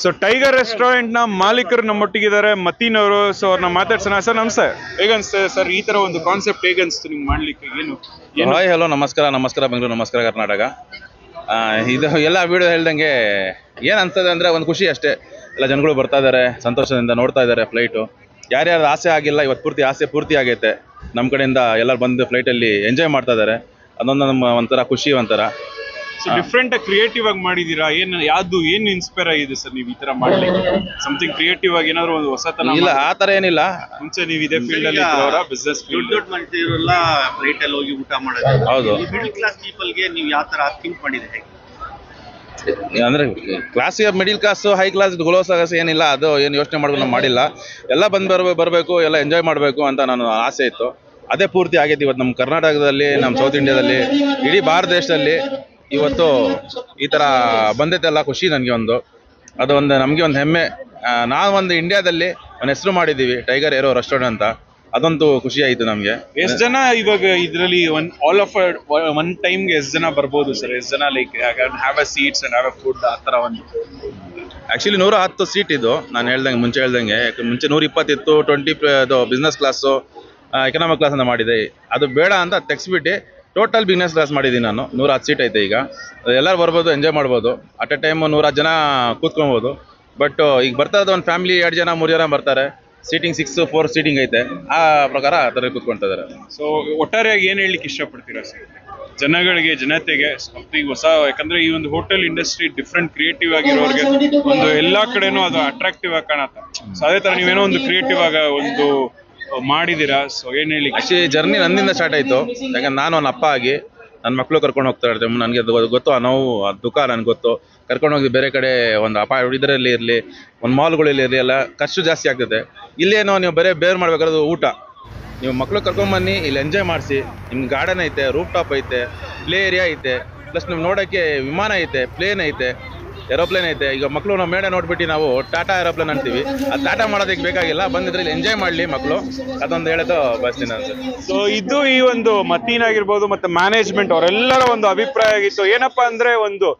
So tiger restaurant ನ ಮಾಲೀಕರು ನಮ್ಮೊಟ್ಟಿಗಿದ್ದಾರೆ ಮತೀನ್ ಅವರು. ಸೊ ಅವ್ರನ್ನ ಮಾತಾಡ್ಸೋಣ. ಸರ್ ನಮಸ್ತೆ. ಹೇಗನ್ಸ್ತದೆ ಸರ್ ಈ ತರ ಒಂದು ಕಾನ್ಸೆಪ್ಟ್ ಹೇಗನ್ಸ್ತು ನಿಮ್ಗೆ ಮಾಡ್ಲಿಕ್ಕೆ? ಏನು ಹಾಯ್ ಹಲೋ ನಮಸ್ಕಾರ ಬೆಂಗಳೂರು, ನಮಸ್ಕಾರ ಕರ್ನಾಟಕ. ಇದು ಎಲ್ಲ ವಿಡಿಯೋ ಹೇಳ್ದಂಗೆ ಏನು ಅನ್ಸ್ತದೆ ಅಂದರೆ ಒಂದು ಖುಷಿ ಅಷ್ಟೇ. ಎಲ್ಲ ಜನಗಳು ಬರ್ತಾ ಇದ್ದಾರೆ, ಸಂತೋಷದಿಂದ ನೋಡ್ತಾ ಇದ್ದಾರೆ ಫ್ಲೈಟು. ಯಾರ್ಯಾರು ಆಸೆ ಆಗಿಲ್ಲ ಇವತ್ತು ಆಸೆ ಪೂರ್ತಿ ಆಗೈತೆ. ನಮ್ಮ ಕಡೆಯಿಂದ ಎಲ್ಲರೂ ಬಂದು ಫ್ಲೈಟಲ್ಲಿ ಎಂಜಾಯ್ ಮಾಡ್ತಾ ಇದ್ದಾರೆ. ಅದೊಂದು ನಮ್ಮ ಒಂಥರ ಖುಷಿ ಒಂಥರ. ಸೊ ಡಿಫ್ರೆಂಟ್ ಆಗಿ ಕ್ರಿಯೇಟಿವ್ ಆಗಿ ಮಾಡಿದೀರಾ? ಏನು ಇನ್ಸ್ಪೈರ್ ಆಗಿದೆ ಸರ್ ನೀವು ಈ ತರ ಮಾಡ್ಲಿಕ್ಕೆ? ಸಮಥಿಂಗ್ ಕ್ರಿಯೇಟಿವ್ ಆಗಿ ಏನಾದ್ರು ಒಂದು ಹೊಸತನ? ಇಲ್ಲ, ಆ ಥರ ಏನಿಲ್ಲ. ಮುಂಚೆ ನೀವು ಇದೇ ಫೀಲ್ಡ್ ಅಲ್ಲಿ ಇದ್ದವರ? ಬಿಸ್ನೆಸ್ ದೊಡ್ಡ ಮನುಷ್ಯರೆಲ್ಲ ಫ್ಲೈಟ್ ಅಲ್ಲಿ ಹೋಗಿ ಊಟ ಮಾಡೋದು. ಹೌದು. ಮಿಡಲ್ ಕ್ಲಾಸ್ ಪೀಪಲ್ ಗೆ ನೀವು ಯಾವ ತರ ಥಿಂಕ್ ಮಾಡಿದ್ರೆ? ಅಂದರೆ ಕ್ಲಾಸಿಗೆ ಮಿಡಿಲ್ ಕ್ಲಾಸು ಹೈ ಕ್ಲಾಸ್ ಗೊಲೋಸಾಗಸ ಏನಿಲ್ಲ, ಅದು ಏನು ಯೋಚನೆ ಮಾಡ್ಕೊಂಡು ನಾವು ಮಾಡಿಲ್ಲ. ಎಲ್ಲ ಬರಬೇಕು, ಎಲ್ಲ ಎಂಜಾಯ್ ಮಾಡಬೇಕು ಅಂತ ನಾನು ಆಸೆ ಇತ್ತು. ಅದೇ ಪೂರ್ತಿ ಆಗೈತಿ ಇವತ್ತು ನಮ್ಮ ಕರ್ನಾಟಕದಲ್ಲಿ, ನಮ್ಮ ಸೌತ್ ಇಂಡಿಯಾದಲ್ಲಿ, ಇಡೀ ಭಾರತ ದೇಶದಲ್ಲಿ ಇವತ್ತು ಈ ಥರ ಬಂದೈತೆಲ್ಲ ಖುಷಿ ನನಗೆ. ಅದೊಂದು ನಮಗೆ ಒಂದು ಹೆಮ್ಮೆ. ನಾವೊಂದು ಇಂಡಿಯಾದಲ್ಲಿ ಒಂದು ಹೆಸರು ಮಾಡಿದ್ದೀವಿ, ಟೈಗರ್ ಏರೋ ರೆಸ್ಟೋರೆಂಟ್ ಅಂತ. ಅದಂತೂ ಖುಷಿ ಆಯಿತು ನಮಗೆ. ಎಷ್ಟು ಜನ ಇವಾಗ ಇದರಲ್ಲಿ ಆಲ್ ಆಫ್ ಒನ್ ಟೈಮ್ಗೆ ಎಷ್ಟು ಜನ ಬರ್ಬೋದು ಸರ್? ಎಷ್ಟು ಜನ like have a seats and have a food ಆ ಥರ ಒಂದು? ಆ್ಯಕ್ಚುಲಿ 110 ಸೀಟ್ ಇದು. ನಾನು ಮುಂಚೆ ಹೇಳ್ದಂಗೆ 120 ಇತ್ತು. 20 ಅದು ಬಿಸ್ನೆಸ್ ಕ್ಲಾಸು, ಎಕನಾಮಿಕ್ ಕ್ಲಾಸ್ ಅಂತ ಮಾಡಿದೆ. ಅದು ಬೇಡ ಅಂತ ತೆಗ್ಸ್ಬಿಟ್ಟು ಟೋಟಲ್ ಬಿಸ್ನೆಸ್ ಕ್ಲಾಸ್ ಮಾಡಿದ್ದೀನಿ ನಾನು. 110 ಸೀಟ್ ಐತೆ ಈಗ. ಎಲ್ಲರೂ ಬರ್ಬೋದು, ಎಂಜಾಯ್ ಮಾಡ್ಬೋದು. ಅಟ್ ಎ ಟೈಮ್ 110 ಜನ ಕೂತ್ಕೊಬೋದು. ಬಟ್ ಈಗ ಬರ್ತಾ ಇರೋದು ಒಂದು ಫ್ಯಾಮಿಲಿ 2 ಜನ 3 ಜನ ಬರ್ತಾರೆ. ಸೀಟಿಂಗ್ 4 ಸೀಟಿಂಗ್ ಐತೆ. ಆ ಪ್ರಕಾರ ಆ ಥರ ಕೂತ್ಕೊಳ್ತಿದ್ದಾರೆ. ಸೊ ಒಟ್ಟಾರೆಯಾಗಿ ಏನು ಹೇಳಲಿಕ್ಕೆ ಇಷ್ಟಪಡ್ತೀರಾ ಸರ್ ಜನಗಳಿಗೆ, ಜನತೆಗೆ? ಈಗ ಹೊಸ, ಯಾಕಂದ್ರೆ ಈ ಒಂದು ಹೋಟೆಲ್ ಇಂಡಸ್ಟ್ರಿ ಡಿಫ್ರೆಂಟ್ ಕ್ರಿಯೇಟಿವ್ ಆಗಿರೋರಿಗೆ ಒಂದು ಎಲ್ಲಾ ಕಡೆನೂ ಅದು ಅಟ್ರಾಕ್ಟಿವ್ ಆಗಿ ಕಾಣತ್ತೆ. ಸೊ ಅದೇ ತರ ನೀವೇನೋ ಒಂದು ಕ್ರಿಯೇಟಿವ್ ಆಗ ಒಂದು ಮಾಡಿದೀರಾ. ಸೊ ಏನ್ ಹೇಳಿ? ಆಕ್ಚುಲಿ ಜರ್ನಿ ನನ್ನಿಂದ ಸ್ಟಾರ್ಟ್ ಆಯಿತು. ಯಾಕಂದ್ರೆ ನಾನು ಒಂದು ಅಪ್ಪ ಆಗಿ ನನ್ನ ಮಕ್ಕಳು ಕರ್ಕೊಂಡು ಹೋಗ್ತಾ ಇರ್ತೀವಿ. ನನಗೆ ಗೊತ್ತು ಆ ನೋವು, ಆ ದುಃಖ ನನಗೆ ಗೊತ್ತು. ಕರ್ಕೊಂಡು ಹೋಗಿ ಬೇರೆ ಕಡೆ ಒಂದು ಇದರಲ್ಲಿ ಇರಲಿ, ಒಂದು ಮಾಲ್ಗಳಲ್ಲಿ ಇರಲಿ, ಎಲ್ಲ ಖರ್ಚು ಜಾಸ್ತಿ ಆಗ್ತದೆ. ಇಲ್ಲೇನೋ ನೀವು ಬೇರೆ ಮಾಡ್ಬೇಕಾದ್ರೆ ಊಟ. ನೀವು ಮಕ್ಕಳು ಕರ್ಕೊಂಬನ್ನಿ, ಇಲ್ಲಿ ಎಂಜಾಯ್ ಮಾಡಿಸಿ. ನಿಮ್ಗೆ ಗಾರ್ಡನ್ ಐತೆ, ರೂಫ್ ಟಾಪ್ ಐತೆ, ಪ್ಲೇ ಏರಿಯಾ ಐತೆ, ಪ್ಲಸ್ ನೀವು ನೋಡೋಕ್ಕೆ ವಿಮಾನ ಐತೆ, ಪ್ಲೇನ್ ಐತೆ, ಏರೋಪ್ಲೇನ್ ಐತೆ. ಈಗ ಮಕ್ಕಳು ನಾವು ಮೇಡೆ ನೋಡ್ಬಿಟ್ಟು ನಾವು ಟಾಟಾ ಏರೋಪ್ಲೇನ್ ಅಂತೀವಿ. ಅದು ಟಾಟಾ ಮಾಡೋದಕ್ಕೆ ಬೇಕಾಗಿಲ್ಲ. ಬಂದಿದ್ರೆ ಎಂಜಾಯ್ ಮಾಡಲಿ ಮಕ್ಕಳು. ಅದೊಂದು ಹೇಳೋದು ಬಯಸ್ತೀನಿ ನಾನು. ಸೊ ಇದು ಈ ಒಂದು ಮತೀನ್ ಆಗಿರ್ಬೋದು ಮತ್ತೆ ಮ್ಯಾನೇಜ್ಮೆಂಟ್ ಅವರೆಲ್ಲರ ಒಂದು ಅಭಿಪ್ರಾಯ ಆಗಿತ್ತು. ಏನಪ್ಪಾ ಅಂದ್ರೆ ಒಂದು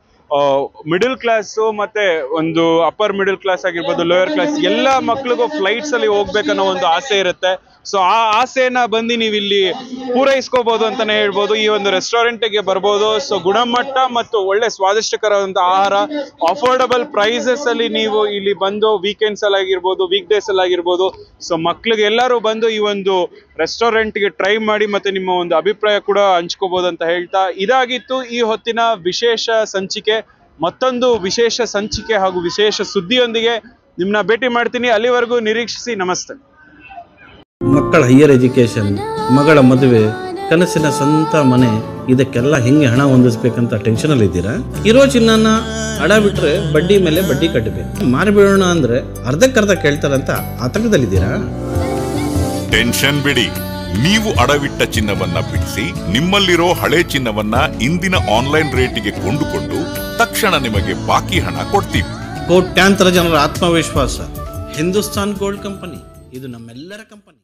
ಮಿಡಲ್ ಕ್ಲಾಸು ಮತ್ತೆ ಒಂದು ಅಪ್ಪರ್ ಮಿಡಲ್ ಕ್ಲಾಸ್ ಆಗಿರ್ಬೋದು, ಲೋಯರ್ ಕ್ಲಾಸ್, ಎಲ್ಲ ಮಕ್ಳಿಗೂ ಫ್ಲೈಟ್ಸ್ ಅಲ್ಲಿ ಹೋಗ್ಬೇಕನ್ನೋ ಒಂದು ಆಸೆ ಇರುತ್ತೆ. ಸೊ ಆ ಆಸೆನ ಬಂದು ನೀವು ಇಲ್ಲಿ ಪೂರೈಸ್ಕೋಬಹುದು ಅಂತಾನೆ ಹೇಳ್ಬೋದು. ಈ ಒಂದು ರೆಸ್ಟೋರೆಂಟ್ಗೆ ಬರ್ಬೋದು. ಸೊ ಗುಣಮಟ್ಟ ಮತ್ತು ಒಳ್ಳೆ ಸ್ವಾದಿಷ್ಟಕರವಾದಂತಹ ಆಹಾರ, ಅಫೋರ್ಡಬಲ್ ಪ್ರೈಸಸ್ ಅಲ್ಲಿ ನೀವು ಇಲ್ಲಿ ಬಂದು ವೀಕೆಂಡ್ಸ್ ಅಲ್ಲಿ ಆಗಿರ್ಬೋದು, ವೀಕ್ ಡೇಸ್ ಅಲ್ಲಿ ಆಗಿರ್ಬೋದು, ಸೊ ಮಕ್ಳಿಗೆ ಎಲ್ಲರೂ ಬಂದು ಈ ಒಂದು ರೆಸ್ಟೋರೆಂಟ್ಗೆ ಟ್ರೈ ಮಾಡಿ ಮತ್ತೆ ನಿಮ್ಮ ಒಂದು ಅಭಿಪ್ರಾಯ ಕೂಡ ಹಂಚ್ಕೋಬಹುದು ಅಂತ ಹೇಳ್ತಾ, ಇದಾಗಿತ್ತು ಈ ಹೊತ್ತಿನ ವಿಶೇಷ ಸಂಚಿಕೆ. ಮತ್ತೊಂದು ವಿಶೇಷ ಸಂಚಿಕೆ ಹಾಗೂ ವಿಶೇಷ ಸುದ್ದಿಯೊಂದಿಗೆ ನಿಮ್ಮನ್ನ ಭೇಟಿ ಮಾಡ್ತೀನಿ. ಅಲ್ಲಿವರೆಗೂ ನಿರೀಕ್ಷಿಸಿ. ನಮಸ್ತೆ. ಮಕ್ಕಳ ಹೈಯರ್ ಎಜುಕೇಷನ್, ಮಗಳ ಮದುವೆ, ಕನಸಿನ ಸ್ವಂತ ಮನೆ, ಇದಕ್ಕೆಲ್ಲ ಹೆಂಗೆ ಹಣ ಹೊಂದಿಸ್ಬೇಕಂತ ಟೆನ್ಷನಲ್ಲಿ ಇದ್ದೀರಾ? ಇರೋ ಚಿನ್ನನ ಅಡ ಬಿಟ್ರೆ ಬಡ್ಡಿ ಮೇಲೆ ಬಡ್ಡಿ ಕಟ್ಟಬೇಕು. ಮಾರಿಬಿಡೋಣ ಅಂದ್ರೆ ಅರ್ಧಕ್ಕರ್ಧ ಕೇಳ್ತಾರಂತ ಆತಂಕದಲ್ಲಿದ್ದೀರಾ? ಟೆನ್ಷನ್ ಬಿಡಿ. ನೀವು ಅಡವಿಟ್ಟ ಚಿನ್ನವನ್ನ ಬಿಡಿಸಿ ನಿಮ್ಮಲ್ಲಿರೋ ಹಳೆ ಚಿನ್ನವನ್ನ ಇಂದಿನ ಆನ್ಲೈನ್ ರೇಟಿಗೆ ಕೊಂಡುಕೊಂಡು ತಕ್ಷಣ ನಿಮಗೆ ಬಾಕಿ ಹಣ ಕೊಡ್ತೀವಿ. ಕೋಟ್ಯಾಂತರ ಜನರ ಆತ್ಮವಿಶ್ವಾಸ ಹಿಂದೂಸ್ತಾನ್ ಗೋಲ್ಡ್ ಕಂಪನಿ. ಇದು ನಮ್ಮೆಲ್ಲರ ಕಂಪನಿ.